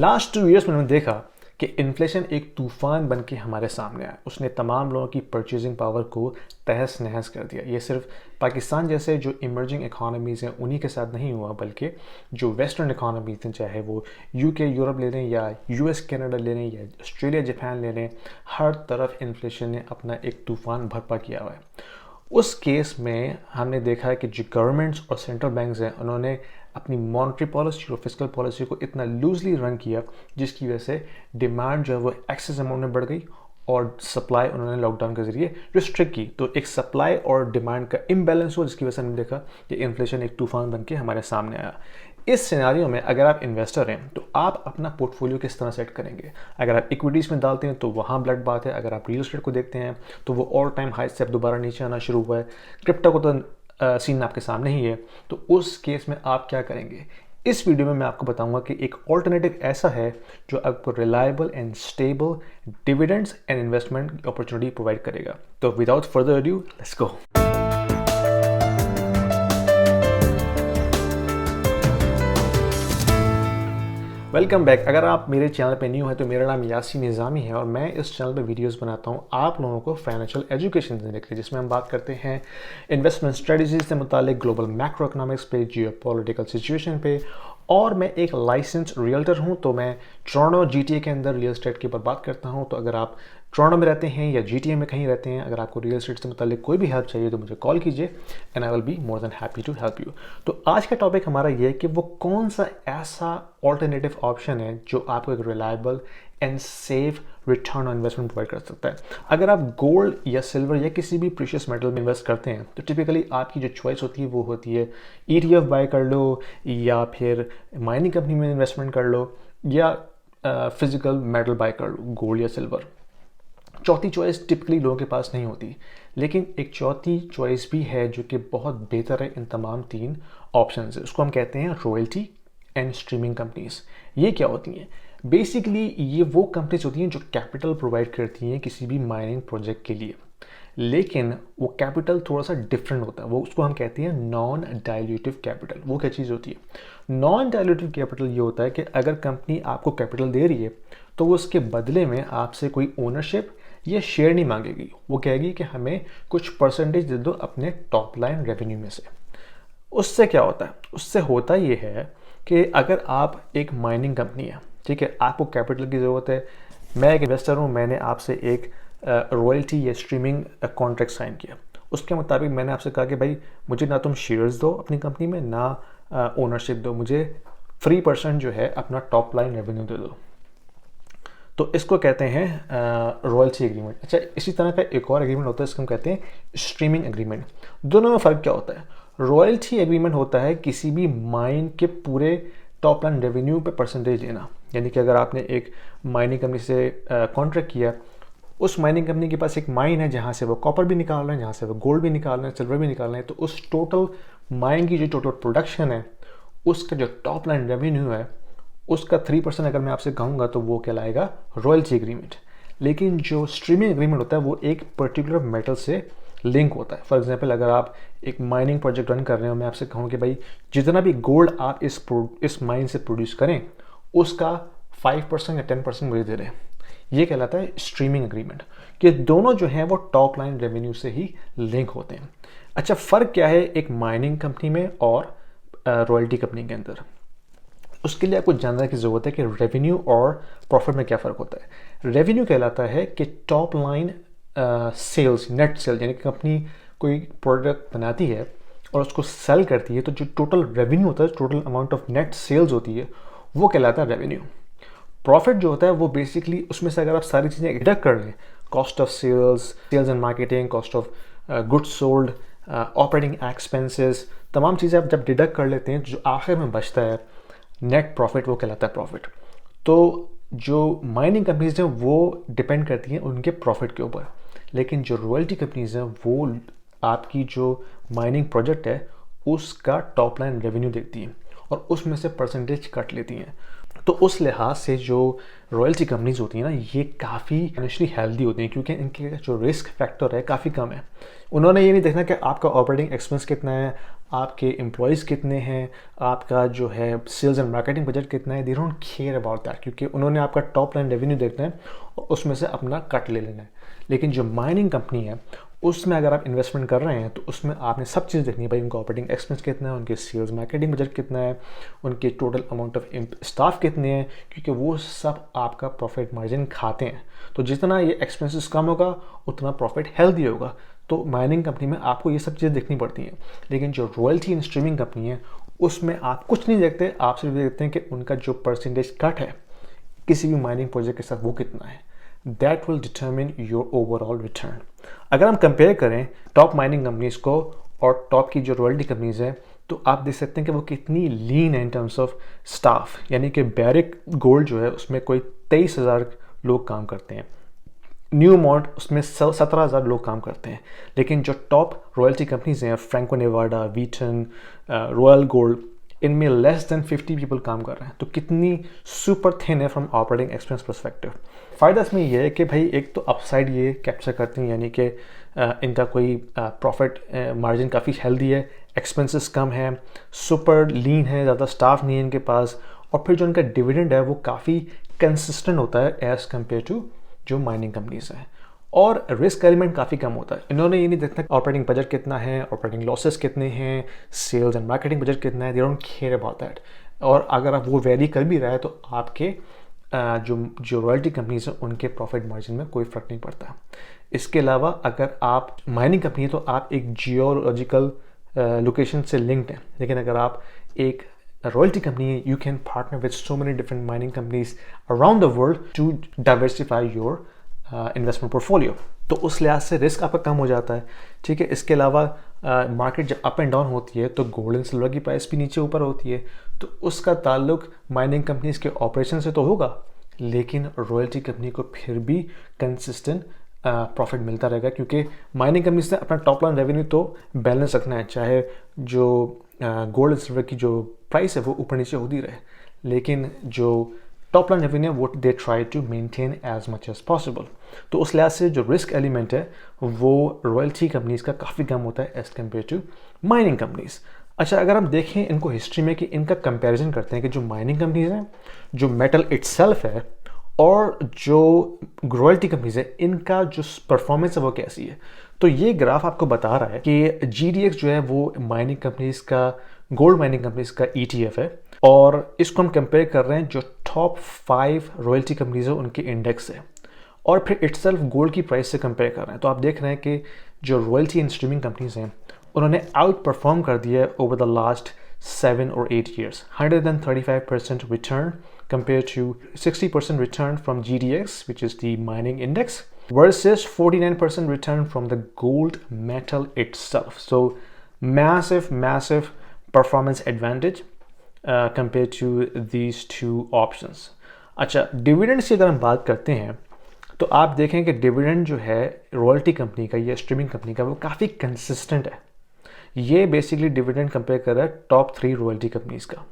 Last 2 years में हमने देखा कि इन्फ्लेशन एक तूफान बन के हमारे सामने आया। उसने तमाम लोगों की परचेजिंग पावर को तहस नहस कर दिया। ये सिर्फ पाकिस्तान जैसे जो इमर्जिंग इकोनॉमीज़ हैं उन्हीं के साथ नहीं हुआ, बल्कि जो वेस्टर्न इकोनॉमीज़ हैं, चाहे वो यूके यूरोप ले लें या यूएस कनाडा ले लें या ऑस्ट्रेलिया जापान ले लें, हर तरफ इन्फ्लेशन ने अपना एक तूफान बर्पा किया हुआ है। उस केस में हमने देखा है कि जो गवर्नमेंट्स और सेंट्रल बैंक्स हैं उन्होंने अपनी मॉनेटरी पॉलिसी और फिस्कल पॉलिसी को इतना लूजली रन किया जिसकी वजह से डिमांड जो है वो एक्सेस अमाउंट में बढ़ गई और सप्लाई उन्होंने लॉकडाउन के ज़रिए रिस्ट्रिक्ट की। तो एक सप्लाई और डिमांड का इम्बैलेंस हुआ जिसकी वजह से हमने देखा कि इन्फ्लेशन एक तूफान बन के हमारे सामने आया। इस सिनेरियो में अगर आप इन्वेस्टर हैं तो आप अपना पोर्टफोलियो किस तरह सेट करेंगे? अगर आप इक्विटीज़ में डालते हैं तो वहाँ ब्लड बात है। अगर आप रियल एस्टेट को देखते हैं तो वो ऑल टाइम हाई से अब दोबारा नीचे आना शुरू हुआ है। क्रिप्टो को तो सीन आपके सामने ही है। तो उस केस में आप क्या करेंगे? इस वीडियो में मैं आपको बताऊंगा कि एक ऑल्टरनेटिव ऐसा है जो आपको reliable and stable dividends and investment opportunity provide करेगा। तो without further adieu let's go. Welcome back. अगर आप मेरे चैनल पे न्यू हैं तो मेरा नाम यासीन निज़ामी है और मैं इस चैनल पे वीडियोस बनाता हूँ आप लोगों को फाइनेंशियल एजुकेशन देने के लिए, जिसमें हम बात करते हैं इन्वेस्टमेंट स्ट्रेटजीज से मुतालिक, ग्लोबल मैक्रो इकोनॉमिक्स पे, जियोपॉलिटिकल सिचुएशन पे। और मैं एक लाइसेंस रियल्टर हूँ, तो मैं टोरंटो GTA के अंदर रियल एस्टेट के ऊपर बात करता हूँ। तो अगर आप टोरंटो में रहते हैं या GTA में कहीं रहते हैं, अगर आपको रियल एस्टेट से मुतालिक कोई भी हेल्प चाहिए तो मुझे कॉल कीजिए and I will be more than happy to help you. तो आज का टॉपिक हमारा ये है कि वो कौन सा ऐसा ऑल्टरनेटिव ऑप्शन है जो आपको एक reliable and safe return on investment provide कर सकता है। अगर आप गोल्ड या सिल्वर या किसी भी प्रीशियस मेटल में इन्वेस्ट करते हैं तो टिपिकली आपकी जो चॉइस होती है वो होती है ETF बाय कर लो, या फिर माइनिंग कंपनी में इन्वेस्टमेंट कर लो, या फिजिकल मेटल बाय कर लो, गोल्ड या सिल्वर। चौथी चॉइस टिपिकली लोगों के पास नहीं होती, लेकिन एक चौथी चॉइस भी है जो कि बहुत बेहतर है इन तमाम 3 ऑप्शन से। उसको हम कहते हैं रॉयल्टी एंड स्ट्रीमिंग कंपनीज। ये क्या होती हैं? बेसिकली ये वो कंपनीज होती हैं जो कैपिटल प्रोवाइड करती हैं किसी भी माइनिंग प्रोजेक्ट के लिए, लेकिन वो कैपिटल थोड़ा सा डिफरेंट होता है। वो उसको हम कहते हैं नॉन डाइल्यूटिव कैपिटल। वो क्या चीज़ होती है? नॉन डाइल्यूटिव कैपिटल ये होता है कि अगर कंपनी आपको कैपिटल दे रही है तो वो उसके बदले में आपसे कोई ओनरशिप या शेयर नहीं मांगेगी। वो कहेगी कि हमें कुछ परसेंटेज दे दो अपने टॉप लाइन रेवेन्यू में से। उससे क्या होता है? उससे होता ये है कि अगर आप एक माइनिंग कंपनी है, ठीक है, आपको कैपिटल की ज़रूरत है, मैं एक इन्वेस्टर हूँ, मैंने आपसे एक रॉयल्टी या स्ट्रीमिंग कॉन्ट्रैक्ट साइन किया। उसके मुताबिक मैंने आपसे कहा कि भाई मुझे ना तुम शेयर्स दो अपनी कंपनी में, ना ओनरशिप दो, मुझे 3% जो है अपना टॉप लाइन रेवेन्यू दे दो। तो इसको कहते हैं रॉयल्टी एग्रीमेंट। अच्छा, इसी तरह का एक और एग्रीमेंट होता है, इसको हम कहते हैं स्ट्रीमिंग एग्रीमेंट। दोनों में फ़र्क क्या होता है? रॉयल्टी एग्रीमेंट होता है किसी भी माइन के पूरे टॉप लाइन रेवेन्यू पे परसेंटेज लेना। यानी कि अगर आपने एक माइनिंग कंपनी से कॉन्ट्रैक्ट किया, उस माइनिंग कंपनी के पास एक माइन है जहाँ से वो कॉपर भी निकाल रहे हैं, जहाँ से वो गोल्ड भी निकाल रहे हैं, सिल्वर भी निकाल रहे हैं, तो उस टोटल माइन की जो टोटल प्रोडक्शन है उसका जो टॉप लाइन रेवेन्यू है उसका 3% अगर मैं आपसे कहूँगा तो वो कहलाएगा रॉयल्टी एग्रीमेंट। लेकिन जो स्ट्रीमिंग एग्रीमेंट होता है वो एक पर्टिकुलर मेटल से लिंक होता है। फॉर एग्जांपल, अगर आप एक माइनिंग प्रोजेक्ट रन कर रहे हो, मैं आपसे कहूँ कि भाई जितना भी गोल्ड आप इस माइन से प्रोड्यूस करें उसका 5% या 10% मुझे दे रहे हैं। ये कहलाता है स्ट्रीमिंग एग्रीमेंट, कि दोनों जो हैं वो टॉप लाइन रेवेन्यू से ही लिंक होते हैं। अच्छा, फ़र्क क्या है एक माइनिंग कंपनी में और रॉयल्टी कंपनी के अंदर? उसके लिए आपको जानने की ज़रूरत है कि रेवेन्यू और प्रॉफिट में क्या फ़र्क होता है। रेवेन्यू कहलाता है कि top line sales, net sales, यानी कि कंपनी कोई प्रोडक्ट बनाती है और उसको सेल करती है तो जो टोटल रेवेन्यू होता है, total amount of net sales होती है, वो कहलाता है रेवेन्यू। प्रॉफिट जो होता है वो बेसिकली उसमें से अगर आप सारी चीज़ें डिडक्ट कर लें, cost of sales and marketing, cost of goods sold, operating expenses, तमाम चीज़ें आप जब डिडक्ट कर लेते हैं, जो आखिर में बचता है नेट प्रॉफिट, वो कहलाता है प्रॉफिट। तो जो माइनिंग कंपनीज हैं वो डिपेंड करती हैं उनके प्रॉफिट के ऊपर, लेकिन जो रॉयल्टी कंपनीज हैं वो आपकी जो माइनिंग प्रोजेक्ट है उसका टॉप लाइन रेवेन्यू देखती हैं और उसमें से परसेंटेज कट लेती हैं। तो उस लिहाज से जो रॉयल्टी कंपनीज होती हैं ना, ये काफ़ी फाइनेंशियली हेल्दी होती हैं क्योंकि इनके जो रिस्क फैक्टर है काफ़ी कम है। उन्होंने ये नहीं देखना कि आपका ऑपरेटिंग एक्सपेंस कितना है, आपके एम्प्लॉयज़ कितने हैं, आपका जो है सेल्स एंड मार्केटिंग बजट कितना है, they don't care about that, क्योंकि उन्होंने आपका टॉप लाइन रेवेन्यू देखना है और उसमें से अपना कट ले लेना है। लेकिन जो माइनिंग कंपनी है उसमें अगर आप इन्वेस्टमेंट कर रहे हैं तो उसमें आपने सब चीज़ देखनी है भाई, उनका ऑपरेटिंग एक्सपेंस कितना है, उनके सेल्स मार्केटिंग बजट कितना है, उनके टोटल अमाउंट ऑफ स्टाफ कितने हैं, क्योंकि वो सब आपका प्रॉफिट मार्जिन खाते हैं। तो जितना ये एक्सपेंसेस कम होगा उतना प्रॉफिट हेल्दी होगा। तो माइनिंग कंपनी में आपको ये सब चीज़ें देखनी पड़ती हैं। लेकिन जो रॉयल्टी एंड स्ट्रीमिंग कंपनी है उसमें आप कुछ नहीं देखते, आप सिर्फ देखते हैं कि उनका जो परसेंटेज कट है किसी भी माइनिंग प्रोजेक्ट के साथ वो कितना है। That will determine your overall return. अगर हम कंपेयर करें टॉप माइनिंग कंपनीज को और टॉप की जो रॉयल्टी कंपनीज हैं तो आप देख सकते हैं कि वो कितनी लीन है इन टर्म्स ऑफ स्टाफ, यानी कि बैरिक गोल्ड जो है उसमें कोई 23,000 लोग काम करते हैं, न्यू मॉन्ट उसमें 17,000 लोग काम करते हैं। लेकिन जो टॉप रॉयल्टी कंपनीज हैं फ्रैंको नेवाडा, वीटन, रॉयल गोल्ड, इनमें लेस देन 50 पीपल काम कर रहे हैं। तो कितनी सुपर थिन है फ्रॉम ऑपरेटिंग एक्सपेंस परस्पेक्टिव। फ़ायदा इसमें यह है कि भाई एक तो अपसाइड ये कैप्चर करते हैं, यानी कि इनका कोई प्रॉफिट मार्जिन काफ़ी हेल्दी है, एक्सपेंसेस कम है, सुपर लीन है, ज़्यादा स्टाफ नहीं है इनके पास, और फिर जो इनका डिविडेंड है वो काफ़ी कंसिस्टेंट होता है एज़ कम्पेयर टू जो माइनिंग कंपनीज हैं। और रिस्क एलिमेंट काफ़ी कम होता है। इन्होंने ये नहीं देखना ऑपरेटिंग बजट कितना है, ऑपरेटिंग लॉसेस कितने हैं, सेल्स एंड मार्केटिंग बजट कितना है, they don't care about that. और अगर आप वो वेरी कर भी रहा है तो आपके जो रॉयल्टी कंपनीज हैं उनके प्रॉफिट मार्जिन में कोई फ़र्क नहीं पड़ता। इसके अलावा अगर आप माइनिंग कंपनी है तो आप एक जियोलॉजिकल लोकेशन से लिंक्ड हैं, लेकिन अगर आप एक रॉयल्टी कंपनी है you can partner with so many different mining companies around the world to diversify your investment portfolio. तो उस लिहाज से रिस्क आपका कम हो जाता है। ठीक है, इसके अलावा मार्केट जब अप एंड डाउन होती है तो गोल्ड एंड सिल्वर की प्राइस भी नीचे ऊपर होती है, तो उसका ताल्लुक माइनिंग कंपनीज के ऑपरेशन से तो होगा, लेकिन रॉयल्टी कंपनी को फिर भी कंसिस्टेंट प्रॉफिट मिलता रहेगा, क्योंकि माइनिंग कंपनी से अपना टॉप लाइन रेवेन्यू तो बैलेंस रखना है, चाहे जो गोल्ड एंड सिल्वर की जो प्राइस है वो ऊपर नीचे होती रहे, लेकिन जो टॉप लाइन रेवेन्यू वो they try to maintain as much as possible. तो उस लिहाज से जो रिस्क एलिमेंट है वो रॉयल्टी कंपनीज का काफ़ी कम होता है as compare to mining companies. अच्छा, अगर हम देखें इनको हिस्ट्री में कि इनका कंपैरिजन करते हैं कि जो माइनिंग कंपनीज हैं, जो मेटल इटसेल्फ है, और जो रॉयल्टी कंपनीज है, इनका जो परफॉर्मेंस है वो कैसी है, तो ये ग्राफ आपको बता रहा है कि GDX जो है वो माइनिंग कंपनीज का, गोल्ड माइनिंग कंपनीज का ETF है, और इसको हम कंपेयर कर रहे हैं जो टॉप 5 रॉयल्टी कंपनीज है उनके इंडेक्स है, और फिर इटसेल्फ गोल्ड की प्राइस से कंपेयर कर रहे हैं। तो आप देख रहे हैं कि जो रॉयल्टी एंड स्ट्रीमिंग कंपनीज हैं उन्होंने आउट परफॉर्म कर दिया है over the last 7 or 8 years, 135% return compared to 60% return from GDX, which is the mining index, versus 49% return from the gold metal itself. So massive performance advantage compared to these two options. अच्छा, dividend की अगर हम बात करते हैं तो आप देखें कि डिविडेंड जो है रॉयल्टी कंपनी का या स्ट्रीमिंग कंपनी का वो काफ़ी कंसिस्टेंट है। ये बेसिकली डिविडेंड कंपेयर कर रहा है टॉप 3 रॉयल्टी कंपनीज का,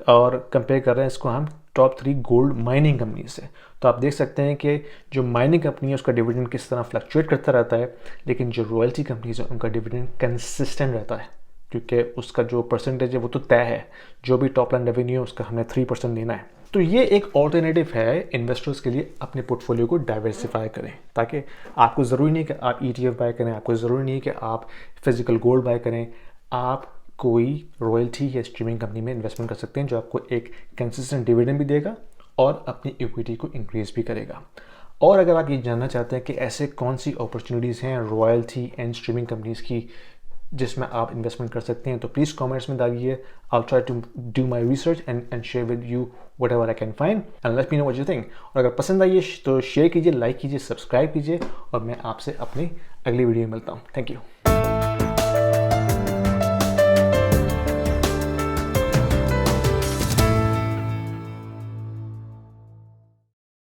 और कंपेयर कर रहे हैं इसको हम टॉप 3 गोल्ड माइनिंग कंपनी से। तो आप देख सकते हैं कि जो माइनिंग कंपनी है उसका डिविडेंड किस तरह फ्लक्चुएट करता रहता है, लेकिन जो रॉयल्टी कंपनीज है उनका डिविडेंड कंसिस्टेंट रहता है, क्योंकि उसका जो परसेंटेज है वो तो तय है, जो भी टॉप लाइन रेवेन्यू है उसका हमें 3% देना है। तो ये एक ऑल्टरनेटिव है इन्वेस्टर्स के लिए, अपने पोर्टफोलियो को डाइवर्सिफाई करें, ताकि आपको ज़रूरी नहीं कि आप ETF बाय करें, आपको ज़रूरी नहीं है कि आप फिजिकल गोल्ड बाय करें, आप कोई रॉयल्टी या स्ट्रीमिंग कंपनी में इन्वेस्टमेंट कर सकते हैं जो आपको एक कंसिस्टेंट डिविडेंड भी देगा और अपनी इक्विटी को इंक्रीज भी करेगा। और अगर आप ये जानना चाहते हैं कि ऐसे कौन सी अपॉर्चुनिटीज़ हैं रॉयल्टी एंड स्ट्रीमिंग कंपनीज़ की जिसमें आप इन्वेस्टमेंट कर सकते हैं, तो प्लीज़ कमेंट्स में डालिए। I try to do my research and share with you whatever I can find and let me know what you think. और अगर पसंद आई तो शेयर कीजिए, लाइक कीजिए, सब्सक्राइब कीजिए, और मैं आपसे अपनी अगली वीडियो में मिलता हूँ। Thank you.